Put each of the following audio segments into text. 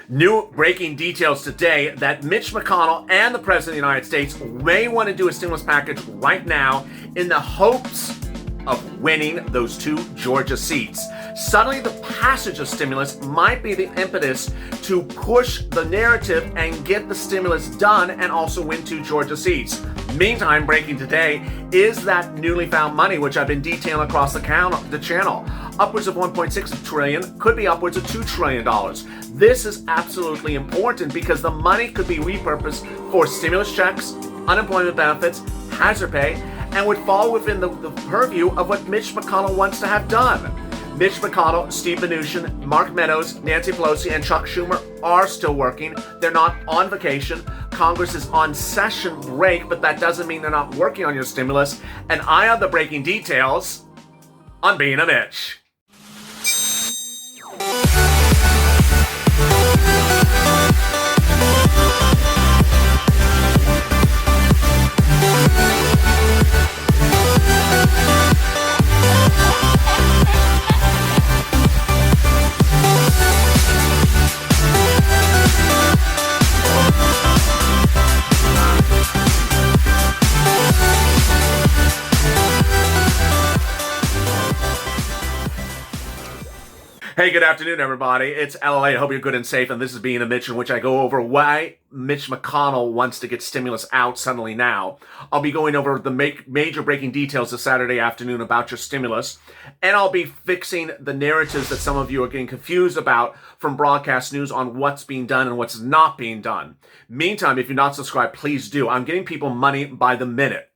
New breaking details today that Mitch McConnell and the President of the United States may want to do a stimulus package right now in the hopes of winning those 2 Georgia seats. Suddenly, the passage of stimulus might be the impetus to push the narrative and get the stimulus done and also win 2 Georgia seats. Meantime, breaking today is that newly found money, which I've been detailing across the channel. Upwards of $1.6 trillion, could be upwards of $2 trillion. This is absolutely important because the money could be repurposed for stimulus checks, unemployment benefits, hazard pay, and would fall within the purview of what Mitch McConnell wants to have done. Mitch McConnell, Steve Mnuchin, Mark Meadows, Nancy Pelosi, and Chuck Schumer are still working. They're not on vacation. Congress is on session break, but that doesn't mean they're not working on your stimulus. And I have the breaking details on Being a Mitch. Hey, good afternoon, everybody. It's Lalate. I hope you're good and safe, and this is Being a Mitch, in which I go over why Mitch McConnell wants to get stimulus out suddenly now. I'll be going over the major breaking details this Saturday afternoon about your stimulus, and I'll be fixing the narratives that some of you are getting confused about from broadcast news on what's being done and what's not being done. Meantime, if you're not subscribed, please do. I'm getting people money by the minute.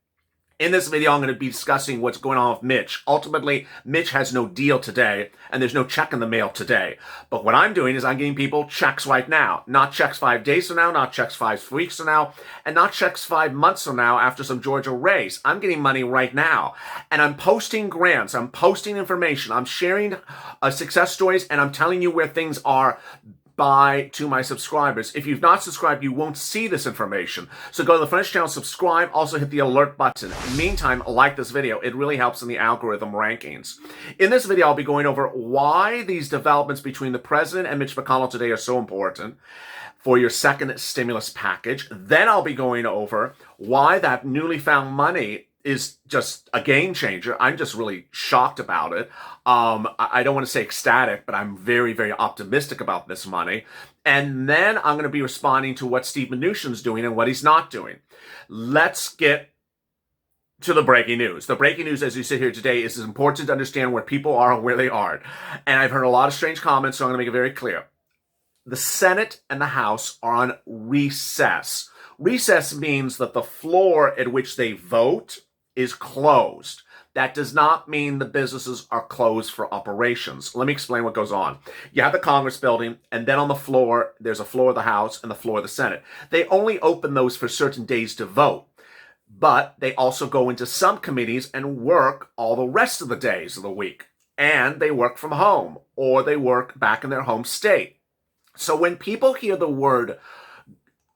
In this video, I'm going to be discussing what's going on with Mitch. Ultimately, Mitch has no deal today, and there's no check in the mail today. But what I'm doing is I'm giving people checks right now. Not checks 5 days from now, not checks 5 weeks from now, and not checks 5 months from now after some Georgia race. I'm getting money right now. And I'm posting grants. I'm posting information. I'm sharing success stories, and I'm telling you where things are to my subscribers. If you've not subscribed, you won't see this information. So go to the front of the channel, subscribe, also hit the alert button. Meantime, like this video. It really helps in the algorithm rankings. In this video, I'll be going over why these developments between the President and Mitch McConnell today are so important for your second stimulus package. Then I'll be going over why that newly found money is just a game changer. I'm just really shocked about it. I don't want to say ecstatic, but I'm very, very optimistic about this money. And then I'm going to be responding to what Steve Mnuchin's doing and what he's not doing. Let's get to the breaking news. The breaking news as you sit here today is important to understand where people are and where they aren't. And I've heard a lot of strange comments, so I'm going to make it very clear. The Senate and the House are on recess. Recess means that the floor at which they vote is closed. That does not mean the businesses are closed for operations. Let me explain what goes on. You have the Congress building, and then on the floor, there's a floor of the House and the floor of the Senate. They only open those for certain days to vote, but they also go into some committees and work all the rest of the days of the week. And they work from home, or they work back in their home state. So when people hear the word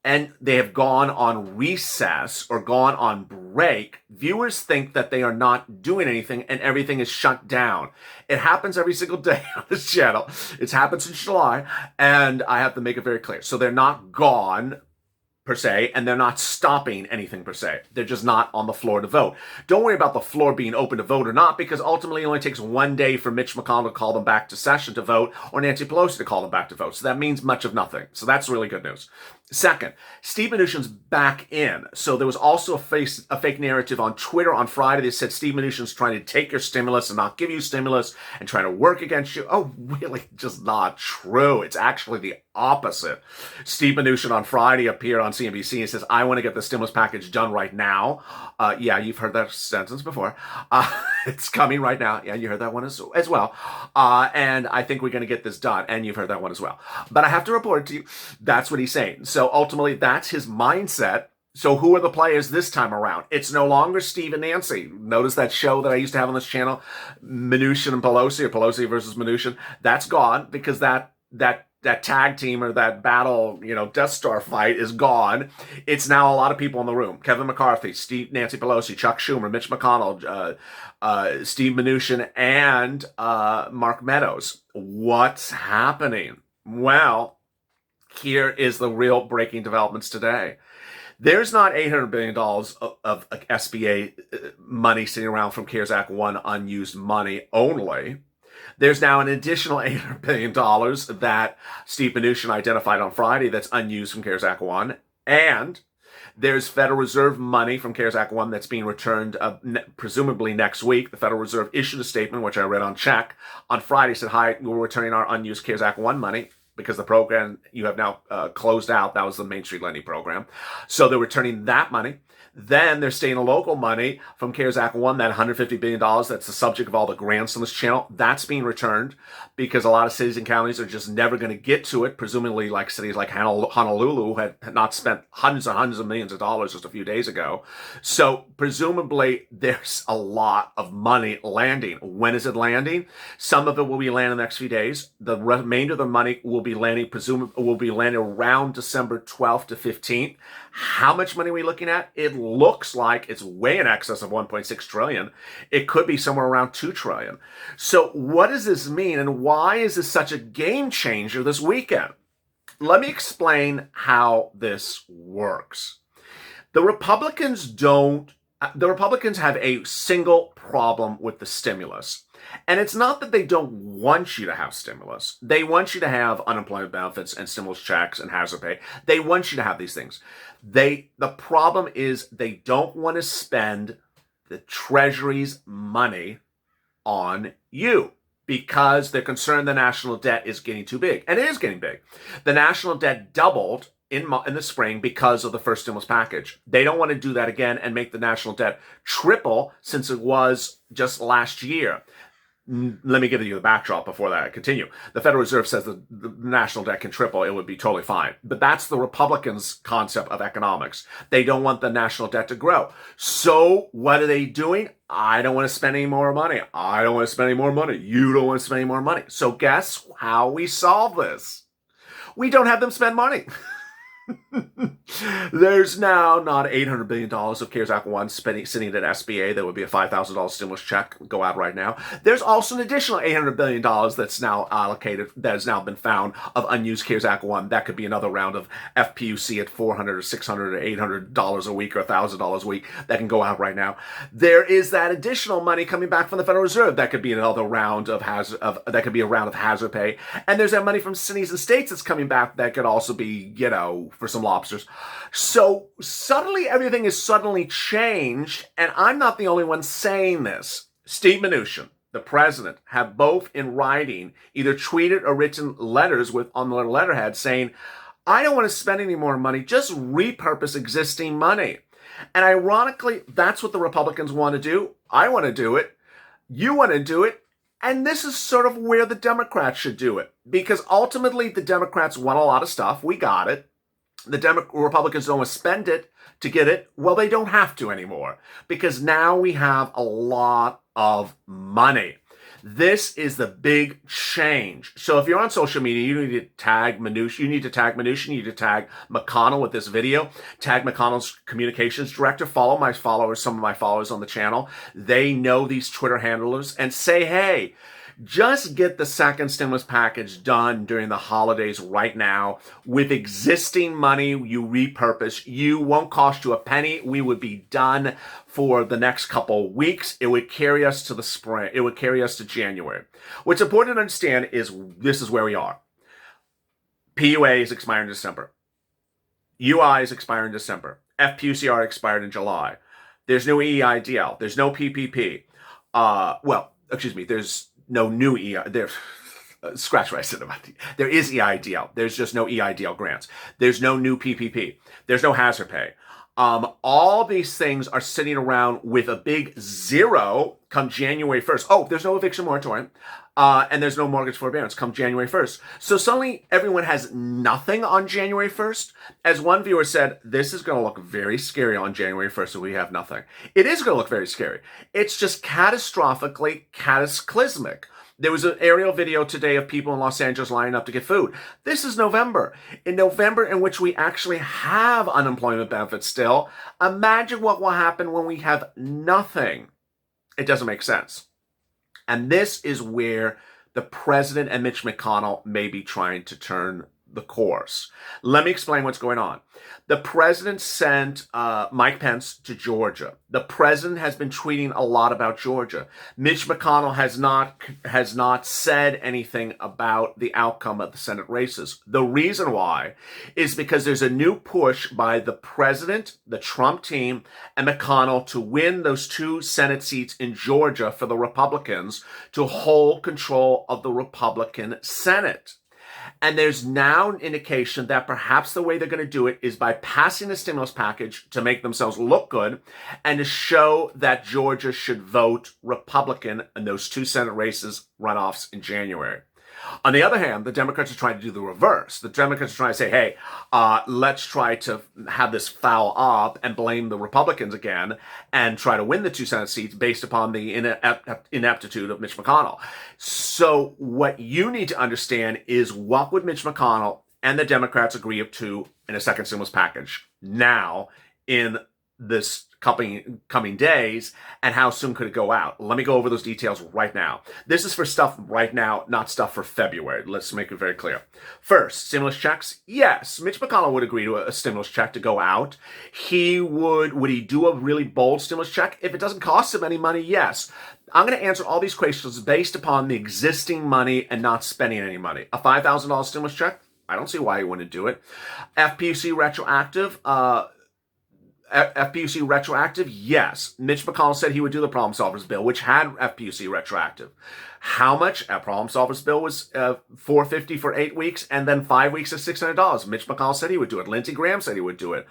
and they have gone on recess or gone on break, viewers think that they are not doing anything and everything is shut down. It happens every single day on this channel. It's happened since July, and I have to make it very clear. So they're not gone per se, and they're not stopping anything per se. They're just not on the floor to vote. Don't worry about the floor being open to vote or not, because ultimately it only takes 1 day for Mitch McConnell to call them back to session to vote, or Nancy Pelosi to call them back to vote. So that means much of nothing. So that's really good news. Second, Steve Mnuchin's back in. So there was also a fake narrative on Twitter on Friday that said Steve Mnuchin's trying to take your stimulus and not give you stimulus and trying to work against you. Oh, really? Just not true. It's actually the opposite. Steve Mnuchin on Friday appeared on CNBC and says, I want to get the stimulus package done right now. Yeah, you've heard that sentence before. It's coming right now. Yeah, you heard that one as well. And I think we're going to get this done. And you've heard that one as well. But I have to report to you, that's what he's saying. So ultimately, that's his mindset. So who are the players this time around? It's no longer Steve and Nancy. Notice that show that I used to have on this channel, Mnuchin and Pelosi, or Pelosi versus Mnuchin. That's gone because that tag team or that battle, Death Star fight is gone. It's now a lot of people in the room. Kevin McCarthy, Nancy Pelosi, Chuck Schumer, Mitch McConnell, Steve Mnuchin, and Mark Meadows. What's happening? Well, Here is the real breaking developments today. There's not $800 billion of SBA money sitting around from CARES Act 1 unused money only. There's now an additional $800 billion that Steve Mnuchin identified on Friday that's unused from CARES Act 1. And there's Federal Reserve money from CARES Act 1 that's being returned presumably next week. The Federal Reserve issued a statement, which I read on check, on Friday, said, hi, we're returning our unused CARES Act 1 money because the program you have now closed out. That was the Main Street Lending Program. So they're returning that money. Then there's state and local money from CARES Act 1, that $150 billion that's the subject of all the grants on this channel. That's being returned because a lot of cities and counties are just never going to get to it. Presumably like cities like Honolulu had not spent hundreds and hundreds of millions of dollars just a few days ago. So presumably there's a lot of money landing. When is it landing? Some of it will be landing in the next few days. The remainder of the money will be landing, presumably will be landing around December 12th to 15th. How much money are we looking at? It looks like it's way in excess of 1.6 trillion. It could be somewhere around 2 trillion. So what does this mean and why is this such a game changer this weekend? Let me explain how this works. The Republicans have a single problem with the stimulus. And it's not that they don't want you to have stimulus. They want you to have unemployment benefits and stimulus checks and hazard pay. They want you to have these things. The problem is they don't want to spend the Treasury's money on you because they're concerned the national debt is getting too big. And it is getting big. The national debt doubled in the spring because of the first stimulus package. They don't want to do that again and make the national debt triple since it was just last year. Let me give you the backdrop before that I continue. The Federal Reserve says that the national debt can triple. It would be totally fine. But that's the Republicans' concept of economics. They don't want the national debt to grow. So what are they doing? I don't want to spend any more money. I don't want to spend any more money. You don't want to spend any more money. So guess how we solve this? We don't have them spend money. There's now not $800 billion of CARES Act 1 sitting at SBA. That would be a $5,000 stimulus check go out right now. There's also an additional $800 billion that's now allocated, that has now been found of unused CARES Act 1. That could be another round of FPUC at $400 or $600 or $800 a week or $1,000 a week that can go out right now. There is that additional money coming back from the Federal Reserve. That could be another round of that could be a round of hazard pay. And there's that money from cities and states that's coming back that could also be, for some lobsters. So suddenly everything is suddenly changed, and I'm not the only one saying this. Steve Mnuchin, the president, have both in writing either tweeted or written letters on the letterhead saying, I don't want to spend any more money, just repurpose existing money. And ironically, that's what the Republicans want to do. I want to do it. You want to do it. And this is sort of where the Democrats should do it. Because ultimately, the Democrats want a lot of stuff. We got it. The Republicans don't want to spend it to get it. Well, they don't have to anymore because now we have a lot of money. This is the big change. So if you're on social media, you need to tag Mnuchin. You need to tag Mnuchin. You need to tag McConnell with this video. Tag McConnell's communications director. Follow my followers, some of my followers on the channel. They know these Twitter handlers and say, hey, just get the second stimulus package done during the holidays right now with existing money you repurpose. You won't cost you a penny. We would be done for the next couple of weeks. It would carry us to the spring. It would carry us to January. What's important to understand is this is where we are. PUA is expiring in December. UI is expiring in December. FPUC are expired in July. There's no EIDL. There's no PPP. There's no new scratch what I said about there is EIDL. There's just no EIDL grants. There's no new PPP. There's no hazard pay. All these things are sitting around with a big zero come January 1st. Oh, there's no eviction moratorium. And there's no mortgage forbearance come January 1st. So suddenly everyone has nothing on January 1st. As one viewer said, this is going to look very scary on January 1st if we have nothing. It is going to look very scary. It's just catastrophically cataclysmic. There was an aerial video today of people in Los Angeles lining up to get food. This is November. In November, in which we actually have unemployment benefits still, imagine what will happen when we have nothing. It doesn't make sense. And this is where the president and Mitch McConnell may be trying to turn the course. Let me explain what's going on. The president sent Mike Pence to Georgia. The president has been tweeting a lot about Georgia. Mitch McConnell has not said anything about the outcome of the Senate races. The reason why is because there's a new push by the president, the Trump team, and McConnell to win those 2 Senate seats in Georgia for the Republicans to hold control of the Republican Senate. And there's now an indication that perhaps the way they're going to do it is by passing a stimulus package to make themselves look good and to show that Georgia should vote Republican in those 2 Senate races runoffs in January. On the other hand, the Democrats are trying to do the reverse. The Democrats are trying to say, hey, let's try to have this foul up and blame the Republicans again and try to win the 2 Senate seats based upon the ineptitude of Mitch McConnell. So what you need to understand is what would Mitch McConnell and the Democrats agree to in a second stimulus package now in this coming days, and how soon could it go out? Let me go over those details right now. This is for stuff right now, not stuff for February. Let's make it very clear. First, stimulus checks. Yes, Mitch McConnell would agree to a stimulus check to go out. Would he do a really bold stimulus check? If it doesn't cost him any money, yes. I'm going to answer all these questions based upon the existing money and not spending any money. A $5,000 stimulus check? I don't see why he wouldn't do it. FPUC retroactive? FPUC retroactive? Yes. Mitch McConnell said he would do the problem solvers bill, which had FPUC retroactive. How much? A problem solvers bill was $450 for 8 weeks, and then 5 weeks is $600. Mitch McConnell said he would do it. Lindsey Graham said he would do it.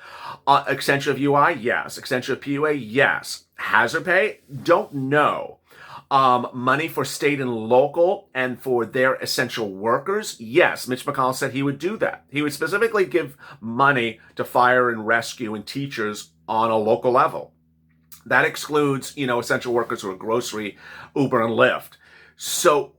Extension of UI? Yes. Extension of PUA? Yes. Hazard pay? Don't know. Money for state and local and for their essential workers? Yes, Mitch McConnell said he would do that. He would specifically give money to fire and rescue and teachers on a local level. That excludes, essential workers who are grocery, Uber, and Lyft. So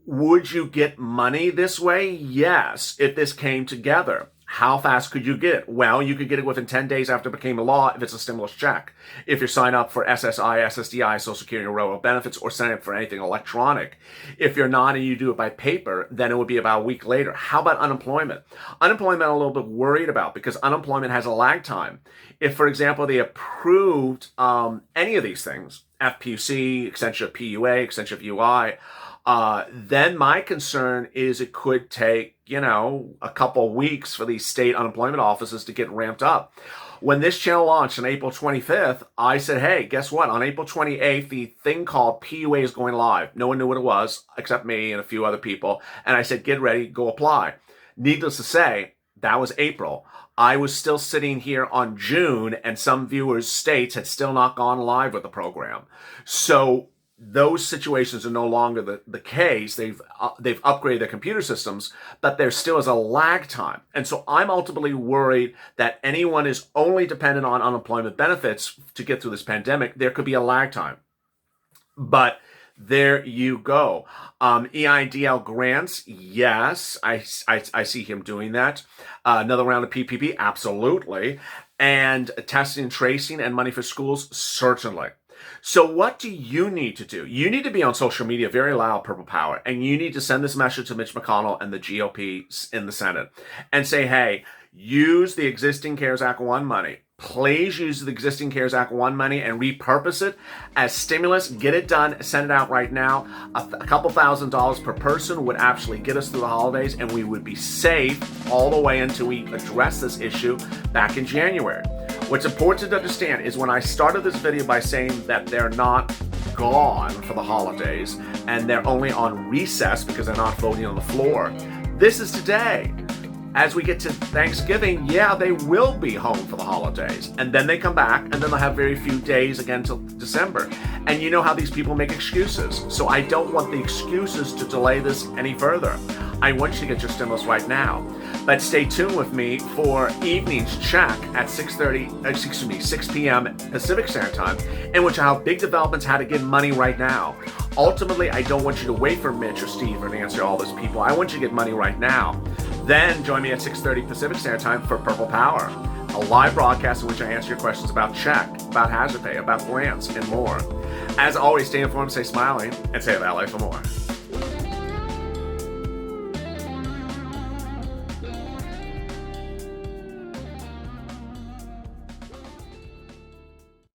would you get money this way? Yes, if this came together. How fast could you get it? Well, you could get it within 10 days after it became a law if it's a stimulus check. If you sign up for SSI, SSDI, Social Security, or Railroad benefits, or sign up for anything electronic. If you're not and you do it by paper, then it would be about a week later. How about unemployment? Unemployment I'm a little bit worried about because unemployment has a lag time. If, for example, they approved any of these things, FPUC, extension of PUA, extension of UI, then my concern is it could take, a couple weeks for these state unemployment offices to get ramped up. When this channel launched on April 25th, I said, hey, guess what? On April 28th, the thing called PUA is going live. No one knew what it was except me and a few other people. And I said, get ready, go apply. Needless to say, that was April. I was still sitting here on June, and some viewers' states had still not gone live with the program. So those situations are no longer the case. They've upgraded their computer systems, but there still is a lag time. And so I'm ultimately worried that anyone is only dependent on unemployment benefits to get through this pandemic. There could be a lag time. But there you go. EIDL grants, yes, I see him doing that. Another round of PPP, absolutely. And testing and tracing and money for schools, certainly. So what do you need to do? You need to be on social media very loud, Purple Power, and you need to send this message to Mitch McConnell and the GOP in the Senate and say, hey, use the existing CARES Act 1 money. Please use the existing CARES Act 1 money and repurpose it as stimulus. Get it done. Send it out right now. A couple $1,000s per person would actually get us through the holidays, and we would be safe all the way until we address this issue back in January. What's important to understand is when I started this video by saying that they're not gone for the holidays and they're only on recess because they're not voting on the floor, this is today. As we get to Thanksgiving, yeah, they will be home for the holidays. And then they come back, and then they'll have very few days again till December. And you know how these people make excuses. So I don't want the excuses to delay this any further. I want you to get your stimulus right now. But stay tuned with me for Evening's Check at 6 p.m. Pacific Standard Time, in which I have big developments how to get money right now. Ultimately, I don't want you to wait for Mitch or Steve or Nancy or all those people. I want you to get money right now. Then join me at 6:30 Pacific Standard Time for Purple Power, a live broadcast in which I answer your questions about check, about hazard pay, about grants, and more. As always, stay informed, stay smiling, and stay Lalate for more.